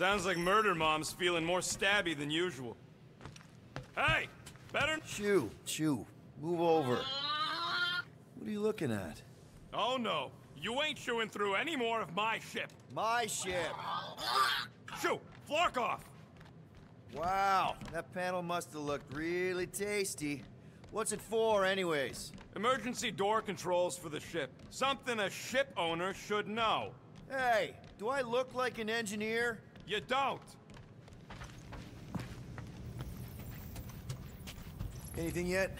Sounds like Murder Mom's feeling more stabby than usual. Hey! Better? Chew. Move over. What are you looking at? Oh no. You ain't chewing through any more of my ship. My ship! Shoo! Flark off! Wow, that panel must have looked really tasty. What's it for, anyways? Emergency door controls for the ship. Something a ship owner should know. Hey, do I look like an engineer? You don't. Anything yet?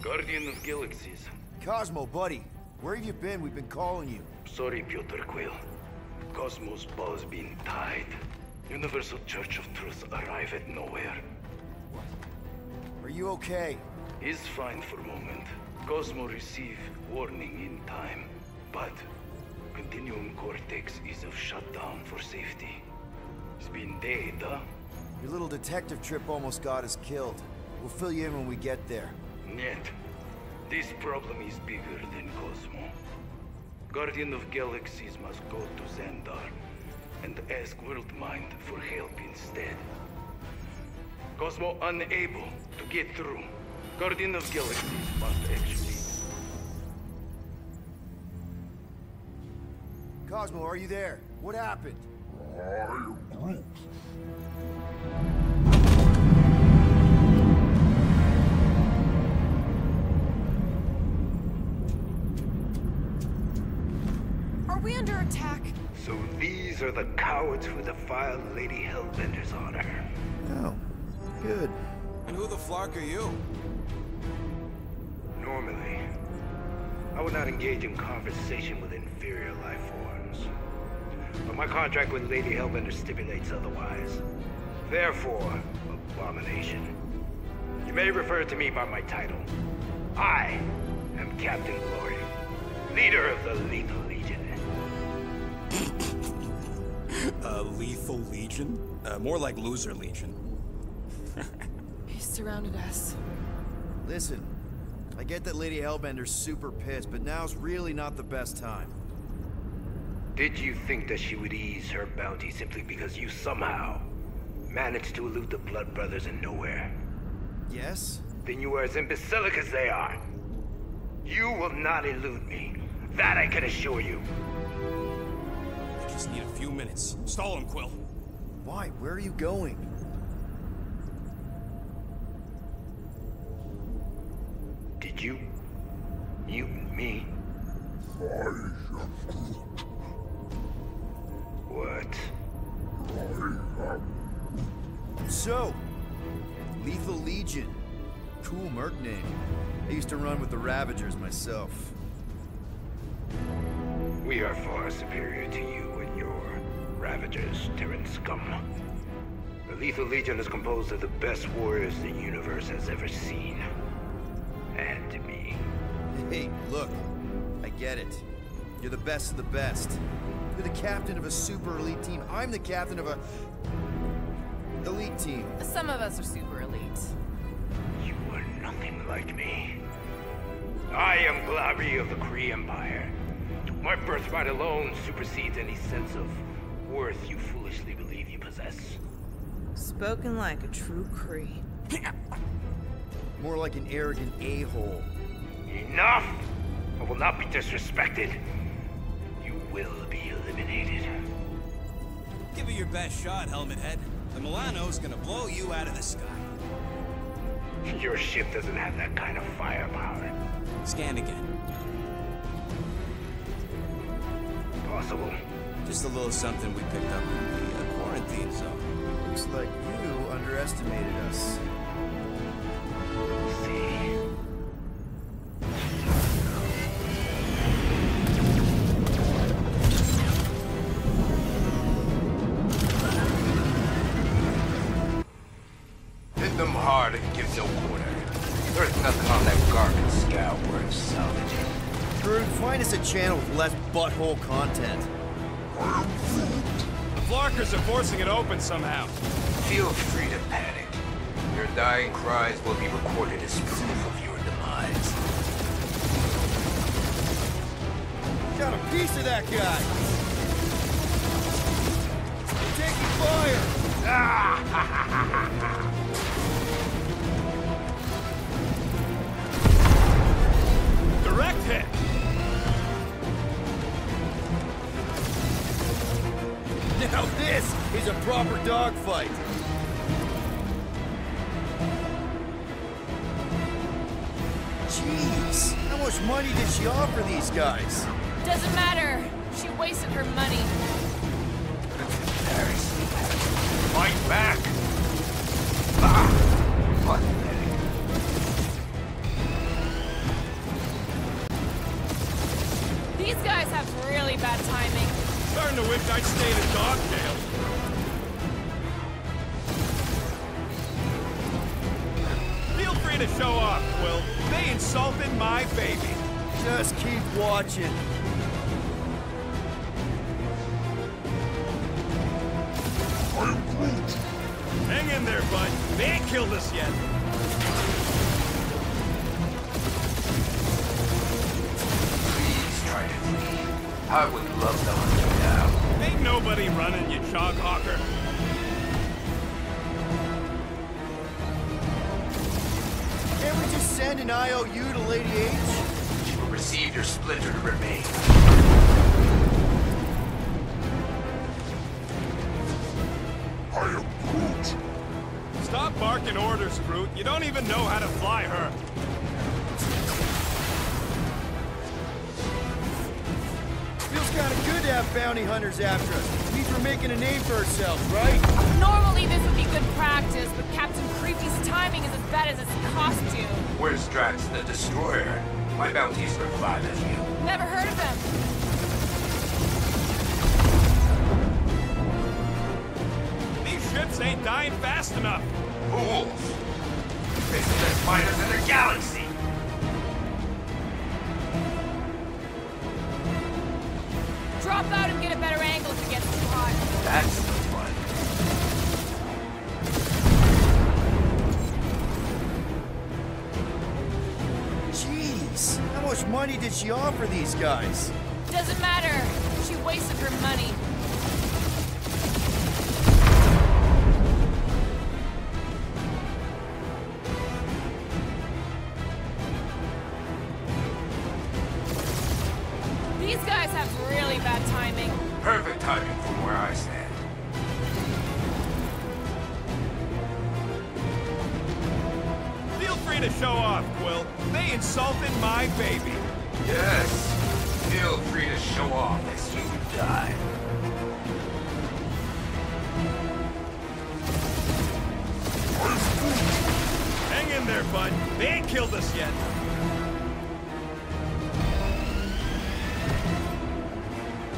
Guardian of Galaxies. Cosmo, buddy. Where have you been? We've been calling you. Sorry, Piotr Quill. Cosmos ball's been tied. Universal Church of Truth arrive at nowhere. What? Are you okay? He's fine for a moment. Cosmo receive warning in time. But Continuum Cortex is of shutdown for safety. It's been dead, huh? Your little detective trip almost got us killed. We'll fill you in when we get there. Нет. This problem is bigger than Cosmo. Guardian of Galaxies must go to Xandar and ask Worldmind for help instead. Cosmo unable to get through. Guardian of Galaxies must actually... Cosmo, are you there? What happened? I am Groot. Are we under attack? So these are the cowards who defiled Lady Hellbender's honor. Oh, good. And who the flark are you? Normally, I would not engage in conversation with inferior life forms. But my contract with Lady Hellbender stipulates otherwise. Therefore, abomination. You may refer to me by my title. I am Captain Glory, leader of the Lethal Legion. Lethal Legion? More like Loser Legion. He surrounded us. Listen, I get that Lady Hellbender's super pissed, but now's really not the best time. Did you think that she would ease her bounty simply because you somehow managed to elude the Blood Brothers in nowhere? Yes? Then you are as imbecilic as they are. You will not elude me. That I can assure you. I just need a few minutes. Stall him, Quill. Why? Where are you going? Did you mute me? What? So, Lethal Legion. Cool merc name. I used to run with the Ravagers myself. We are far superior to you and your Ravagers, Terran scum. The Lethal Legion is composed of the best warriors the universe has ever seen. And me. Hey, look. I get it. You're the best of the best. You're the captain of a super elite team. I'm the captain of a... elite team. Some of us are super elite. You are nothing like me. I am Glari of the Kree Empire. My birthright alone supersedes any sense of worth you foolishly believe you possess. Spoken like a true Kree. More like an arrogant a-hole. Enough! I will not be disrespected. You will be eliminated. Give it your best shot, Helmet Head. The Milano's gonna blow you out of the sky. Your ship doesn't have that kind of firepower. Scan again. Possible. Just a little something we picked up in the quarantine zone. Looks like you underestimated us. See. Hit them hard and give no quarter. There's nothing on that garbage scout worth salvaging. Groot, find us a channel with less butthole content. The Flarkers are forcing it open somehow. Feel free to panic. Your dying cries will be recorded as proof of your demise. piece of that guy! We're taking fire! Direct hit! Now this is a proper dogfight! Jeez, how much money did she offer these guys? Doesn't matter. She wasted her money. Fight back! Ah! Pathetic. These guys have really bad timing. Starting to wish I'd stayed in dog jail. Feel free to show off, Quill. They insulted my baby. Just keep watching. I'm Groot. Hang in there, bud. They ain't killed us yet. Please try to flee. I would love to hunt you down. Ain't nobody running, you chog hawker. Can't we just send an IOU to Lady H? You will receive your splintered remains. I am Groot. Stop barking orders, Groot. You don't even know how to fly her. Feels kind of good to have bounty hunters after us. Means we're making a name for ourselves, right? Normally this would be good practice, but Captain Creepy's timing is as bad as his costume. Where's Drax the Destroyer? My bounty's for 5 of you. Never heard of him. These ships ain't dying fast enough. Fools! Facing the spiders in the galaxy! Drop out and get a better angle if it gets too hot. That's the one. Jeez, how much money did she offer these guys? Doesn't matter. She wasted her money. These guys have really bad timing. Perfect timing from where I stand. Feel free to show off, Quill. They insulted my baby. Yes. Feel free to show off as you die. Hang in there, bud. They ain't killed us yet.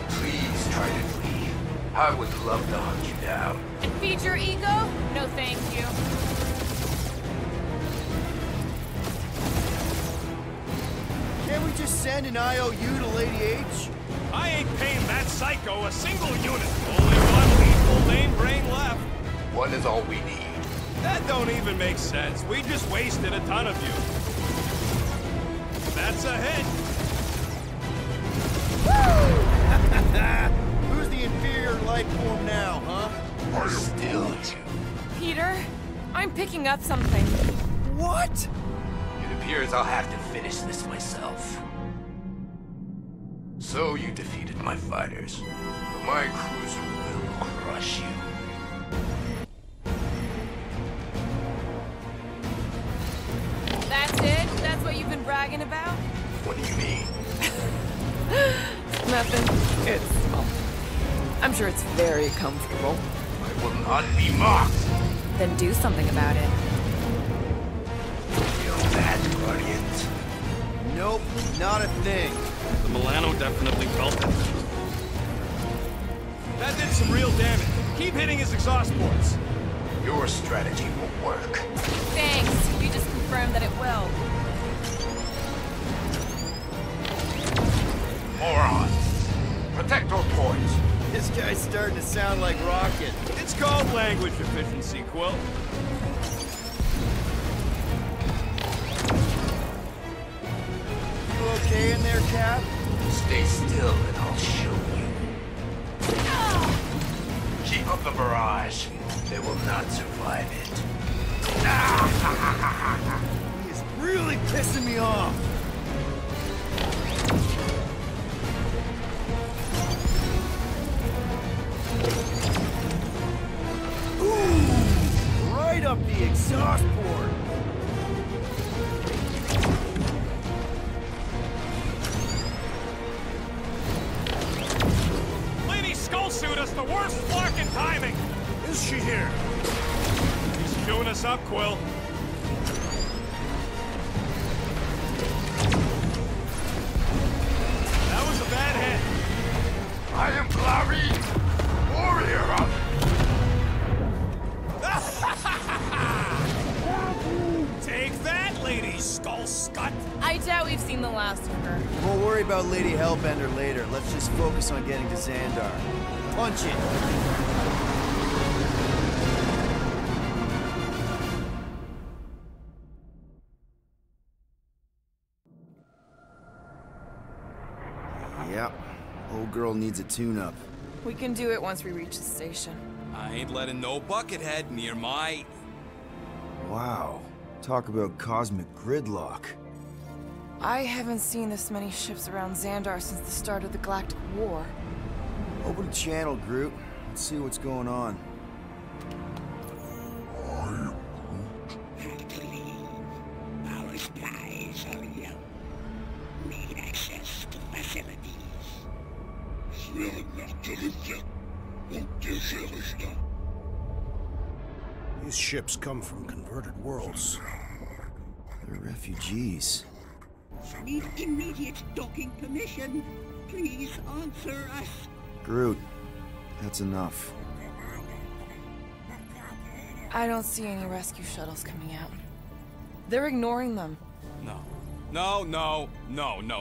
Please try to flee. I would love to hunt you down. And feed your ego? No thank you. Can't we just send an IOU to Lady H? I ain't paying that psycho a single unit. Only one lethal main brain left. One is all we need. That don't even make sense. We just wasted a ton of you. That's a hit. Who's the inferior life form now, huh? I am Still Groot. you. Peter, I'm picking up something. What? It appears I'll have to finish this myself. So you defeated my fighters, but my cruiser will crush you. That's it? That's what you've been bragging about? What do you mean? Nothing. I'm sure it's very comfortable. I will not be mocked. Then do something about it. Feel that, Guardians? Nope, not a thing. The Milano definitely felt it. That did some real damage. Keep hitting his exhaust ports. Your strategy will work. Thanks. We just confirmed that it will. Morons! Protect our ports. This guy's starting to sound like Rocket. It's called language efficiency, Quill. You okay in there, Cap? Stay still and I'll show you. Keep up the barrage. They will not survive it. He is really pissing me off. Ooh! Right up the exhaust port. Lady Skullsuit has the worst flarkin' timing! Is she here? He's chewing us up, Quill. That was a bad hit. I am Clary, warrior of... Take that, Lady Skullscut! I doubt we've seen the last of her. We'll worry about Lady Hellbender later. Let's just focus on getting to Xandar. Punch it! Yep. Old girl needs a tune-up. We can do it once we reach the station. I ain't letting no buckethead near my... Wow. Talk about cosmic gridlock. I haven't seen this many ships around Xandar since the start of the Galactic War. Open the channel, Groot. Let's see what's going on. Our skies are young. Need access to facilities. These ships come from converted worlds. They're refugees. Need immediate docking permission. Please answer us. Groot, that's enough. I don't see any rescue shuttles coming out. They're ignoring them. No.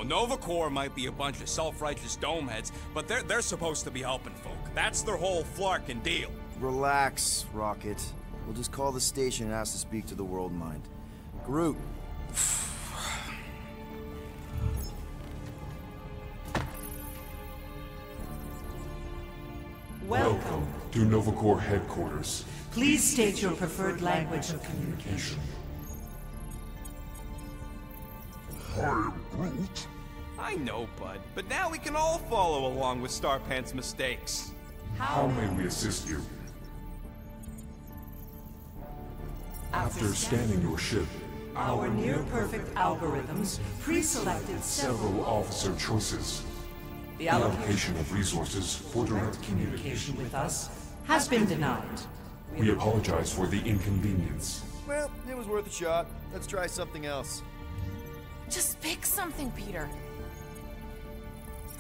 Nova Corps might be a bunch of self-righteous domeheads, but they're supposed to be helping folk. That's their whole flarkin' deal. Relax, Rocket. We'll just call the station and ask to speak to the World Mind. Groot. Welcome to Nova Corps headquarters. Please state your preferred language of communication. I am Groot. I know, Bud, but now we can all follow along with Starpant's mistakes. How may we assist you? After scanning your ship, Our near-perfect algorithms pre-selected several officer choices. The allocation of resources for direct communication with us has been denied. We apologize for the inconvenience. Well, it was worth a shot. Let's try something else. Just pick something, Peter.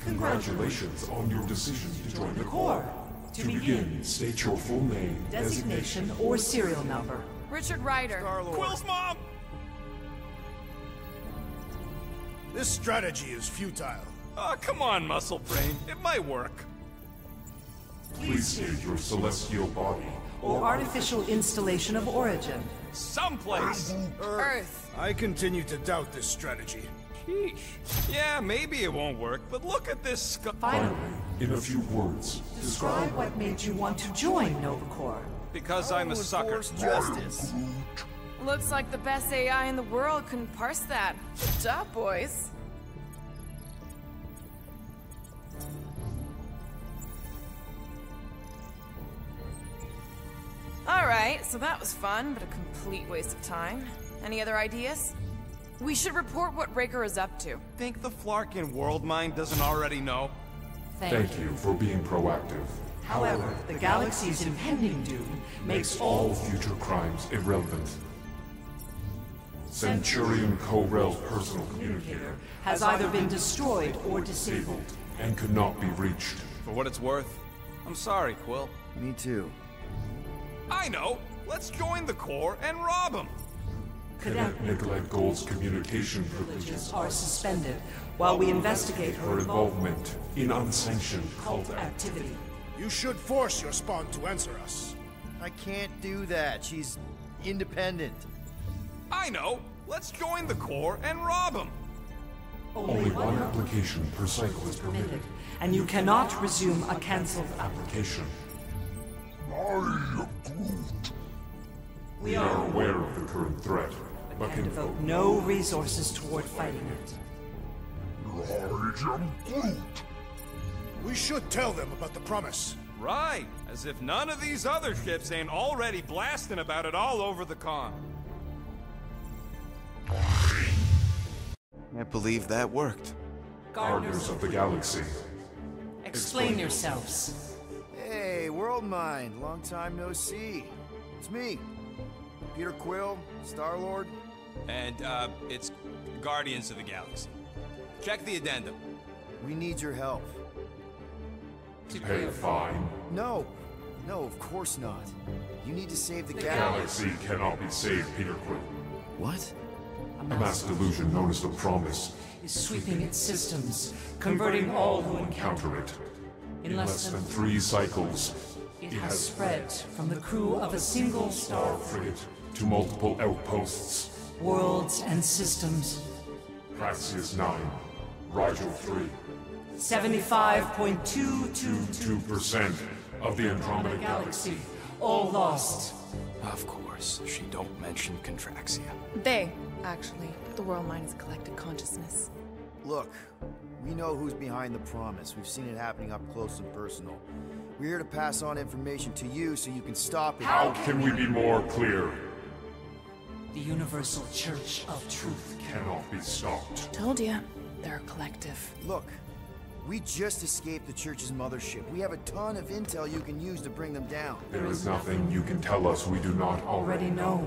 Congratulations on your decision to join the Corps. To begin, state your full name, Designation or serial number. Richard Ryder. Quill's mom! This strategy is futile. Oh, come on, Muscle Brain. It might work. Please state your celestial body. Or artificial installation of origin. Someplace. Earth. I continue to doubt this strategy. Sheesh. Yeah, maybe it won't work, but look at this Finally, In a few words, describe what made you want to join Nova Corps. Because I'm a sucker. Enforce justice. Looks like the best AI in the world couldn't parse that. Good job, boys. Alright, so that was fun, but a complete waste of time. Any other ideas? We should report what Raker is up to. Think the Flarkin World Mind doesn't already know? thank you for being proactive. However, the galaxy's impending doom makes all All future crimes irrelevant. Centurion Co-Rel's personal communicator has either been destroyed or disabled. and could not be reached. For what it's worth, I'm sorry, Quill. Me too. I know! Let's join the Corps and rob them! Cadet Nicolette Gold's communication privileges are suspended while we investigate her her involvement in unsanctioned cult activity. You should force your spawn to answer us. I can't do that. She's independent. I know! Let's join the Corps and rob them! Only one application per cycle is permitted. And you cannot resume a cancelled application. We are aware of the current threat, but can Devote no resources toward fighting it. We should tell them about the promise. Right, as if none of these other ships ain't already blasting about it all over the con. Can't believe that worked. Guardians of the Galaxy. Explain yourselves. Hey, World Mind, long time no see. It's me, Peter Quill, Star-Lord. And, it's Guardians of the Galaxy. Check the addendum. We need your help. To pay a fine. No, of course not. You need to save the Galaxy cannot be saved, Peter Quill. What? A mass delusion known as the Promise Is sweeping its systems, converting all who encounter counter it. In less than 3 cycles, it has spread from the crew of a single star frigate to multiple outposts. worlds and systems. Praxius 9, Rigel 3. 75.222% 2% of the Andromeda galaxy, all lost. Of course, she don't mention Contraxia. They, actually. The world mind is a collective consciousness. Look, we know who's behind the promise. We've seen it happening up close and personal. We're here to pass on information to you so you can stop it. How can we be more clear? The Universal Church of Truth. Cannot be stopped. Told ya, they're a collective. Look, we just escaped the church's mothership. We have a ton of intel you can use to bring them down. There is nothing you can tell us we do not Already know.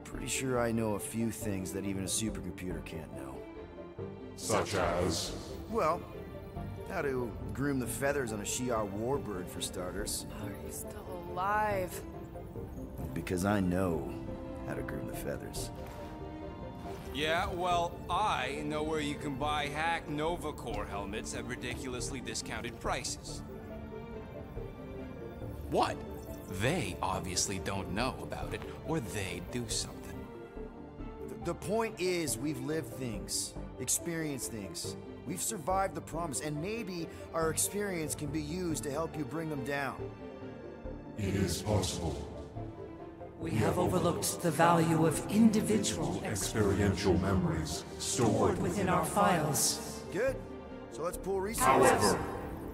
Pretty sure I know a few things that even a supercomputer can't know. Such as... Well, how to groom the feathers on a Shi'ar warbird, for starters. Are you still alive? Because I know how to groom the feathers. Yeah, well, I know where you can buy hack Nova Corps helmets at ridiculously discounted prices. What? They obviously don't know about it, or they'd do something. The point is, we've lived things, experienced things. We've survived the promise, and maybe our experience can be used to help you bring them down. It is possible. We have overlooked the value of individual Experiential memories stored within our files. Good. So let's pull resources. However,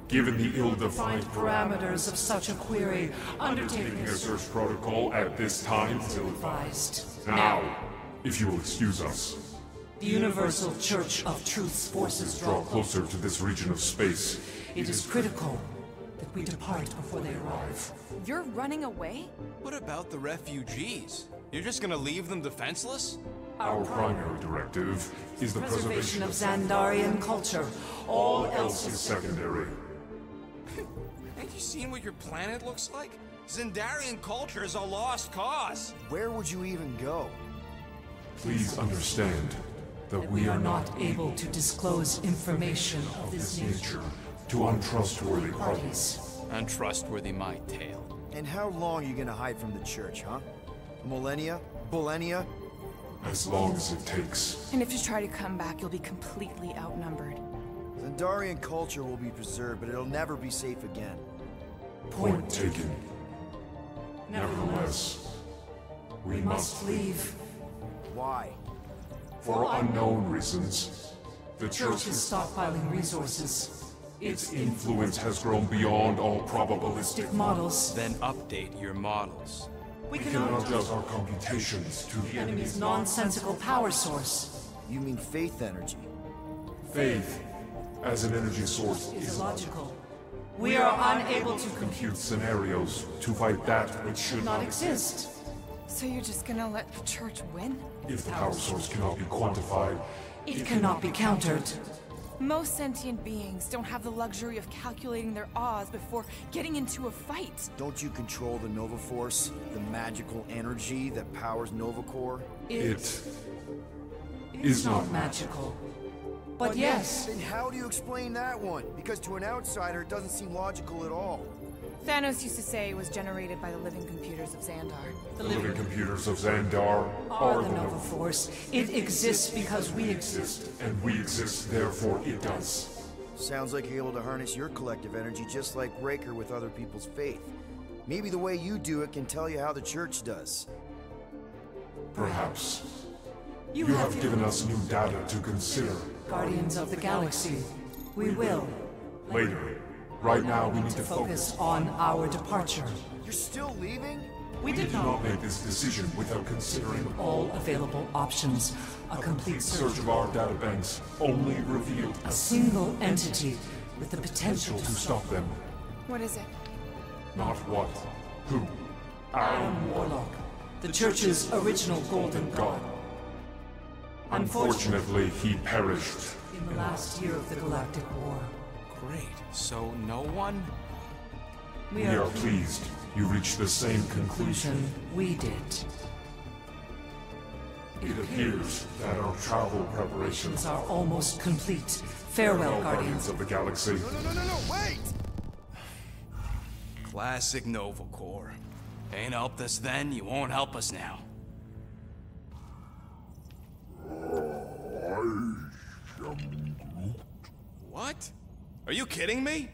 given the ill-defined Parameters of such a query, undertaking a search protocol at this time is advised. now, if you will excuse us, The Universal Church of Truth's forces draw closer to this region of space. It is critical that we depart before they arrive. You're running away? What about the refugees? You're just gonna leave them defenseless? Our primary directive is the Preservation preservation of Xandarian culture. All else is secondary. Ain't you seen what your planet looks like? Xandarian culture is a lost cause. Where would you even go? Please understand that we are not able to disclose information of this this nature. nature to untrustworthy parties. Untrustworthy my tale. And how long are you gonna hide from the church, huh? A millennia? Millennia? As long as it takes. And if you try to come back, you'll be completely outnumbered. Xandarian culture will be preserved, but it'll never be safe again. Point taken. Nevertheless, we must leave. Why? For unknown reasons. The Church church is stockpiling resources. its influence has grown beyond all probabilistic. Models. Then update your models. We We cannot adjust our computations to the enemy's nonsensical power source. You mean faith energy? faith as an energy source Is is illogical. We are unable to compute scenarios to fight that which should not exist. So you're just gonna let the church win? If the power source cannot be quantified, It cannot be countered. Most sentient beings don't have the luxury of calculating their odds before getting into a fight. Don't you control the Nova Force, the magical energy that powers Nova Corps? it is not magical. But yes, Then how do you explain that one? Because to an outsider, it doesn't seem logical at all. Thanos used to say it was generated by the living computers of Xandar. The living computers of Xandar Are the Nova Force. It exists because we exist. and we exist, therefore it does. Sounds like you're able to harness your collective energy just like Raker with other people's faith. Maybe the way you do it can tell you how the church does. Perhaps. You have given us new data to consider. Guardians of the Galaxy. We will. Later. Right now we need to Focus on our departure. You're still leaving? We We did not make this decision without considering all available options. A complete search search of our databanks only revealed a single entity with the potential to stop them. What is it? Not what, who. Aaron Warlock, the Church's original Golden God. Unfortunately, he perished. In the last year of the Galactic War. Great. So no one? We are pleased you reached the same conclusion. We did. It appears that our travel preparations Are almost complete. Farewell, Guardians. of the Galaxy. No, wait! Classic Nova Corps. Ain't helped us then, you won't help us now. What? Are you kidding me?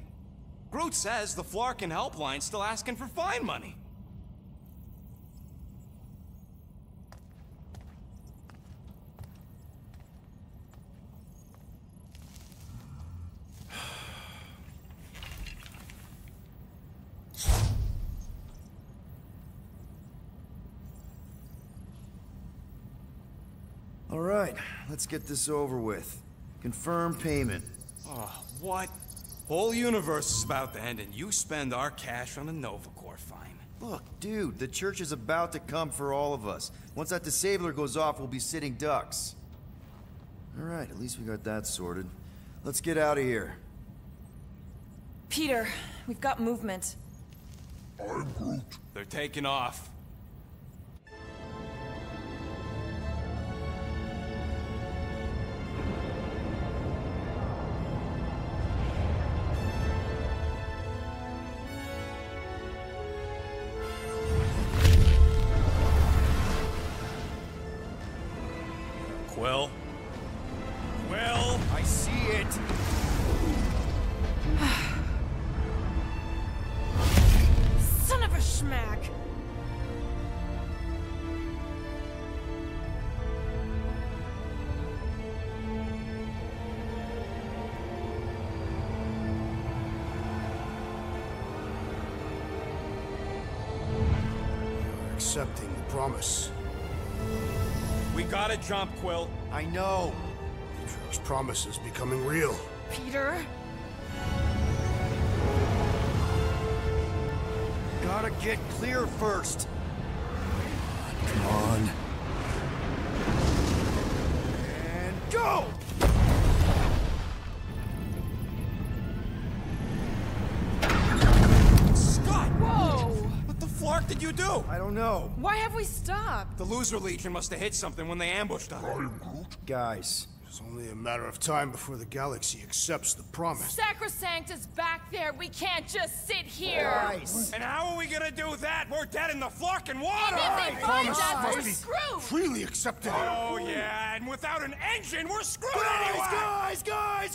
Groot says the Flarkin helpline's still asking for fine money. All right, let's get this over with. Confirm payment. Oh, what? Whole universe is about to end and you spend our cash on a Nova Corps fine. Look, dude, the church is about to come for all of us. Once that disabler goes off, we'll be sitting ducks. All right, at least we got that sorted. Let's get out of here. Peter, we've got movement. I'm Groot. They're taking off. Quill? Quill? I see it! Son of a schmack! You're accepting the promise. We gotta jump, Quill. I know! Atrio's promise is becoming real. Peter? Gotta get clear first! Come on. And go! Scott! Whoa! What the flark did you do? I don't know. Why have we stopped? The Loser Legion must have hit something when they ambushed us. Guys, It's only a matter of time before the galaxy accepts the promise. Sacrosanct is back there. We can't just sit here. guys! And how are we gonna do that? We're dead in the flarkin' water! And if they find us, must we're be screwed. freely accepted. Oh yeah, and without an engine, we're screwed anyway!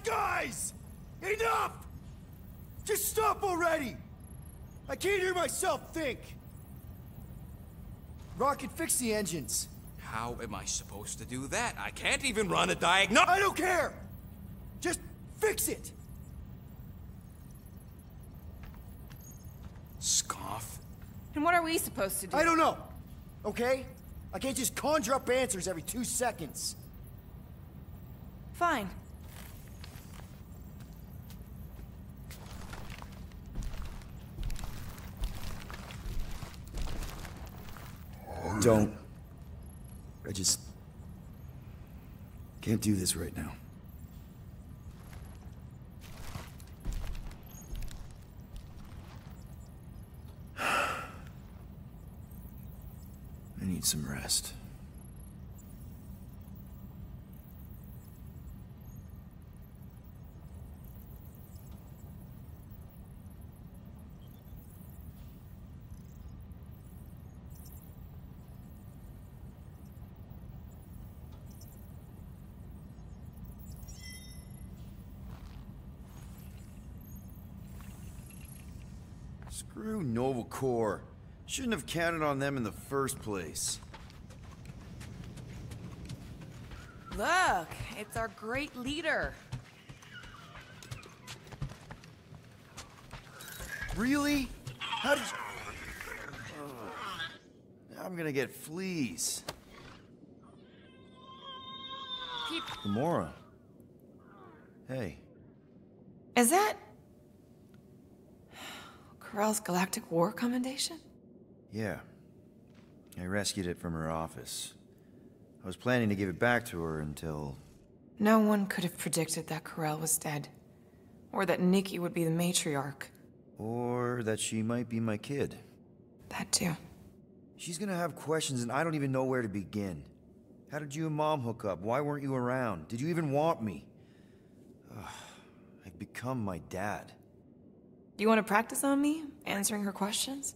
Guys! Enough! Just stop already! I can't hear myself think! Rocket, fix the engines. How am I supposed to do that? I can't even run a diagnostic. I don't care! Just fix it! Scoff. And what are we supposed to do? I don't know, okay? I can't just conjure up answers every 2 seconds. Fine. Don't. I just can't do this right now. I need some rest. Screw Nova Corps. Shouldn't have counted on them in the first place. Look, it's our great leader. Really? How did you... I'm gonna get fleas. Gamora. Hey. Is that... Corell's Galactic War Commendation? Yeah. I rescued it from her office. I was planning to give it back to her until... No one could have predicted that Corell was dead. Or that Nikki would be the matriarch. Or that she might be my kid. That too. She's gonna have questions and I don't even know where to begin. How did you and Mom hook up? Why weren't you around? Did you even want me? I've become my dad. Do you want to practice on me, answering her questions?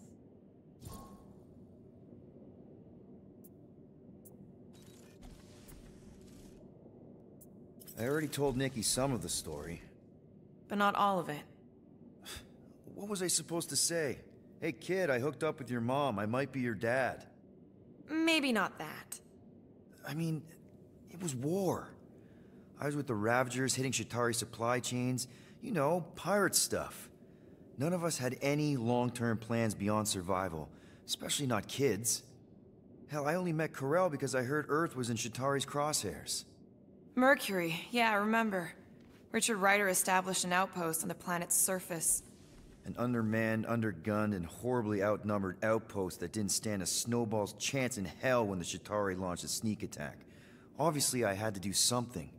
I already told Nikki some of the story. But not all of it. What was I supposed to say? Hey kid, I hooked up with your mom. I might be your dad. Maybe not that. I mean, it was war. I was with the Ravagers hitting Shatari supply chains. You know, pirate stuff. None of us had any long-term plans beyond survival. Especially not kids. Hell, I only met Corell because I heard Earth was in Shatari's crosshairs. Mercury, yeah, I remember. Richard Ryder established an outpost on the planet's surface. An undermanned, undergunned, and horribly outnumbered outpost that didn't stand a snowball's chance in hell when the Shatari launched a sneak attack. Obviously, I had to do something.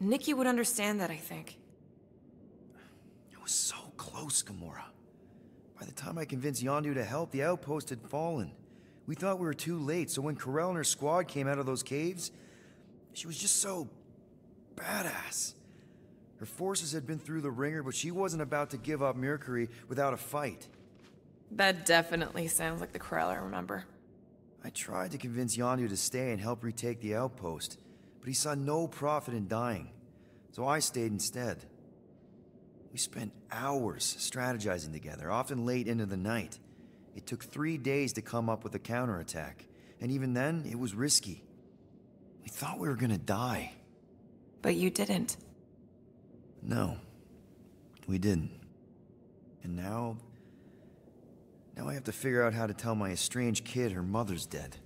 Nikki would understand that, I think. It was so close, Gamora. By the time I convinced Yondu to help, the outpost had fallen. We thought we were too late, so when Corell and her squad came out of those caves, she was just so... badass. Her forces had been through the ringer, but she wasn't about to give up Mercury without a fight. That definitely sounds like the Corell I remember. I tried to convince Yondu to stay and help retake the outpost, but he saw no profit in dying, so I stayed instead. We spent hours strategizing together, often late into the night. It took 3 days to come up with a counterattack, and even then, it was risky. We thought we were gonna die. But you didn't. No, we didn't. And now I have to figure out how to tell my estranged kid her mother's dead.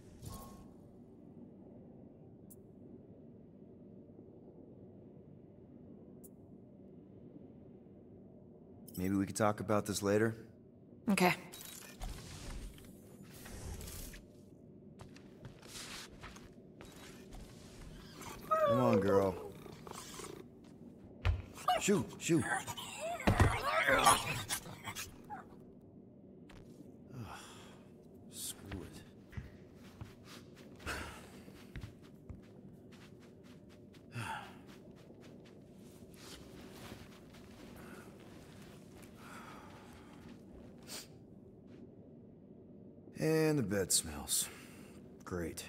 Maybe we could talk about this later? Okay. Come on, girl. Shoot, shoot. Screw it. And the bed smells. Great.